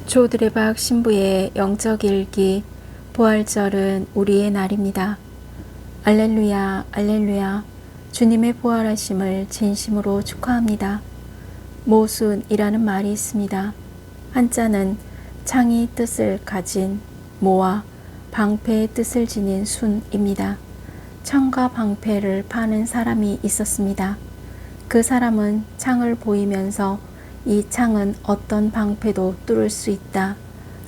조드레박 신부의 영적 일기. 부활절은 우리의 날입니다. 알렐루야, 알렐루야. 주님의 부활하심을 진심으로 축하합니다. 모순이라는 말이 있습니다. 한자는 창이 뜻을 가진 모와 방패의 뜻을 지닌 순입니다. 창과 방패를 파는 사람이 있었습니다. 그 사람은 창을 보이면서 이 창은 어떤 방패도 뚫을 수 있다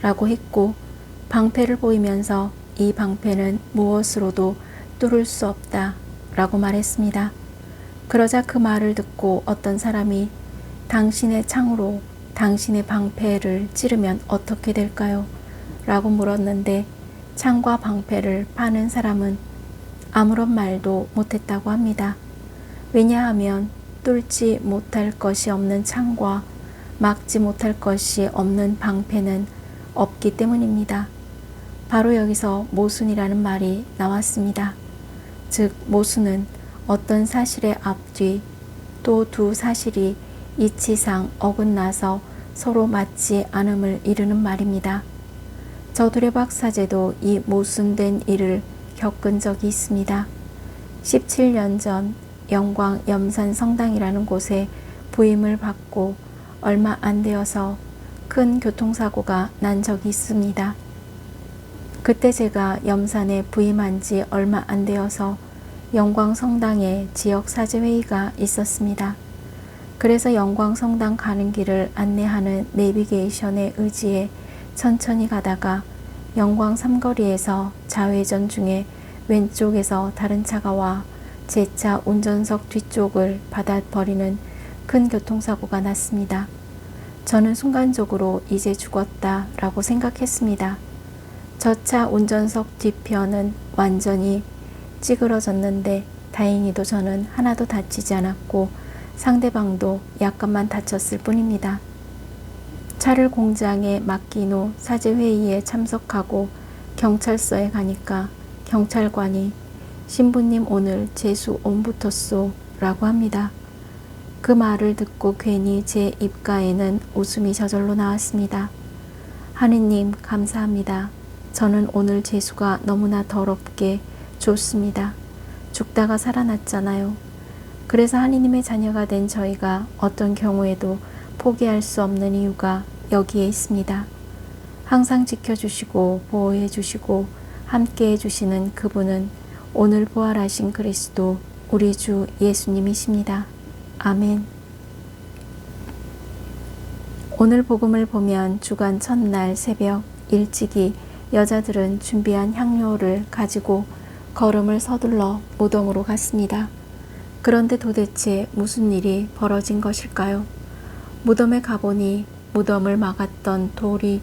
라고 했고, 방패를 보이면서 이 방패는 무엇으로도 뚫을 수 없다 라고 말했습니다. 그러자 그 말을 듣고 어떤 사람이 당신의 창으로 당신의 방패를 찌르면 어떻게 될까요? 라고 물었는데, 창과 방패를 파는 사람은 아무런 말도 못했다고 합니다. 왜냐하면 뚫지 못할 것이 없는 창과 막지 못할 것이 없는 방패는 없기 때문입니다. 바로 여기서 모순이라는 말이 나왔습니다. 즉, 모순은 어떤 사실의 앞뒤 또 두 사실이 이치상 어긋나서 서로 맞지 않음을 이르는 말입니다. 저두레박 사제도 이 모순된 일을 겪은 적이 있습니다. 17년 전 영광 염산 성당이라는 곳에 부임을 받고 얼마 안 되어서 큰 교통사고가 난 적이 있습니다. 그때 제가 염산에 부임한 지 얼마 안 되어서 영광 성당에 지역 사제회의가 있었습니다. 그래서 영광 성당 가는 길을 안내하는 내비게이션에 의지해 천천히 가다가 영광 삼거리에서 좌회전 중에 왼쪽에서 다른 차가 와 제 차 운전석 뒤쪽을 받아버리는 큰 교통사고가 났습니다. 저는 순간적으로 이제 죽었다 라고 생각했습니다. 저 차 운전석 뒤편은 완전히 찌그러졌는데 다행히도 저는 하나도 다치지 않았고 상대방도 약간만 다쳤을 뿐입니다. 차를 공장에 맡긴 후 사제회의에 참석하고 경찰서에 가니까 경찰관이 신부님 오늘 재수 옴부터쏘 라고 합니다. 그 말을 듣고 괜히 제 입가에는 웃음이 저절로 나왔습니다. 하느님 감사합니다. 저는 오늘 재수가 너무나 더럽게 좋습니다. 죽다가 살아났잖아요. 그래서 하느님의 자녀가 된 저희가 어떤 경우에도 포기할 수 없는 이유가 여기에 있습니다. 항상 지켜주시고 보호해주시고 함께해 주시는 그분은 오늘 부활하신 그리스도 우리 주 예수님이십니다. 아멘. 오늘 복음을 보면 주간 첫날 새벽 일찍이 여자들은 준비한 향료를 가지고 걸음을 서둘러 무덤으로 갔습니다. 그런데 도대체 무슨 일이 벌어진 것일까요? 무덤에 가보니 무덤을 막았던 돌이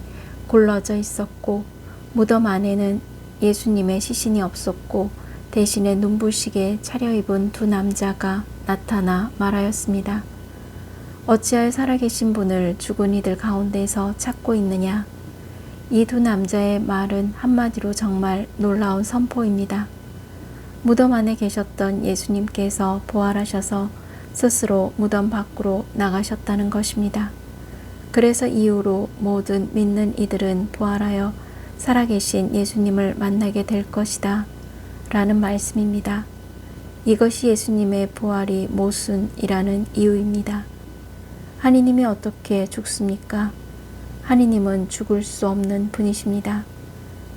굴러져 있었고 무덤 안에는 예수님의 시신이 없었고 대신에 눈부시게 차려입은 두 남자가 나타나 말하였습니다. 어찌하여 살아계신 분을 죽은 이들 가운데서 찾고 있느냐? 이 두 남자의 말은 한마디로 정말 놀라운 선포입니다. 무덤 안에 계셨던 예수님께서 부활하셔서 스스로 무덤 밖으로 나가셨다는 것입니다. 그래서 이후로 모든 믿는 이들은 부활하여 살아계신 예수님을 만나게 될 것이다 라는 말씀입니다. 이것이 예수님의 부활이 모순이라는 이유입니다. 하느님이 어떻게 죽습니까? 하느님은 죽을 수 없는 분이십니다.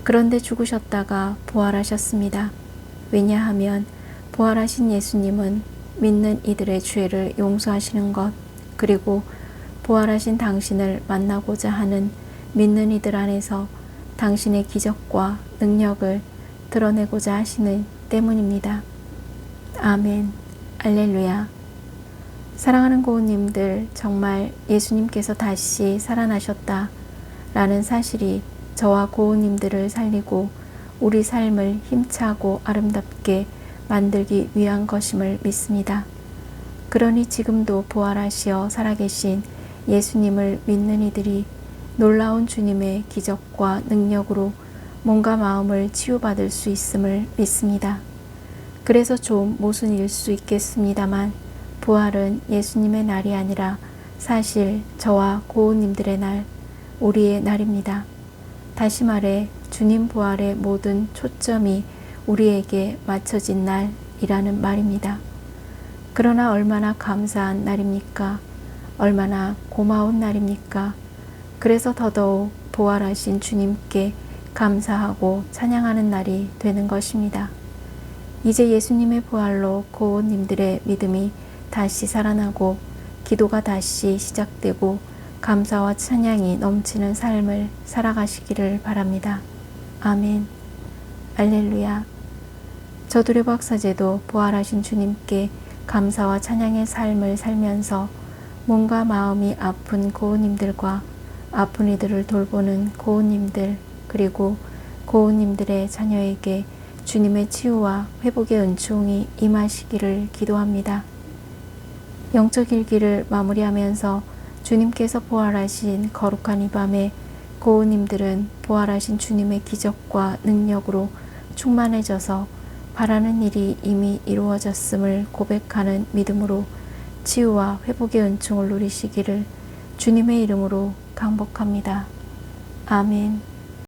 그런데 죽으셨다가 부활하셨습니다. 왜냐하면 부활하신 예수님은 믿는 이들의 죄를 용서하시는 것, 그리고 부활하신 당신을 만나고자 하는 믿는 이들 안에서 당신의 기적과 능력을 드러내고자 하시는 때문입니다. 아멘. 알렐루야. 사랑하는 고우님들, 정말 예수님께서 다시 살아나셨다 라는 사실이 저와 고우님들을 살리고 우리 삶을 힘차고 아름답게 만들기 위한 것임을 믿습니다. 그러니 지금도 부활하시어 살아계신 예수님을 믿는 이들이 놀라운 주님의 기적과 능력으로 몸과 마음을 치유받을 수 있음을 믿습니다. 그래서 좀 모순일 수 있겠습니다만 부활은 예수님의 날이 아니라 사실 저와 고우님들의 날, 우리의 날입니다. 다시 말해 주님 부활의 모든 초점이 우리에게 맞춰진 날이라는 말입니다. 그러나 얼마나 감사한 날입니까? 얼마나 고마운 날입니까? 그래서 더더욱 부활하신 주님께 감사하고 찬양하는 날이 되는 것입니다. 이제 예수님의 부활로 고운님들의 믿음이 다시 살아나고 기도가 다시 시작되고 감사와 찬양이 넘치는 삶을 살아가시기를 바랍니다. 아멘. 알렐루야. 저두레 박사제도 부활하신 주님께 감사와 찬양의 삶을 살면서 몸과 마음이 아픈 고운님들과 아픈 이들을 돌보는 고운님들 그리고 고운님들의 자녀에게 주님의 치유와 회복의 은총이 임하시기를 기도합니다. 영적 일기를 마무리하면서 주님께서 부활하신 거룩한 이 밤에 고운님들은 부활하신 주님의 기적과 능력으로 충만해져서 바라는 일이 이미 이루어졌음을 고백하는 믿음으로 치유와 회복의 은총을 누리시기를 주님의 이름으로 강복합니다. 아멘.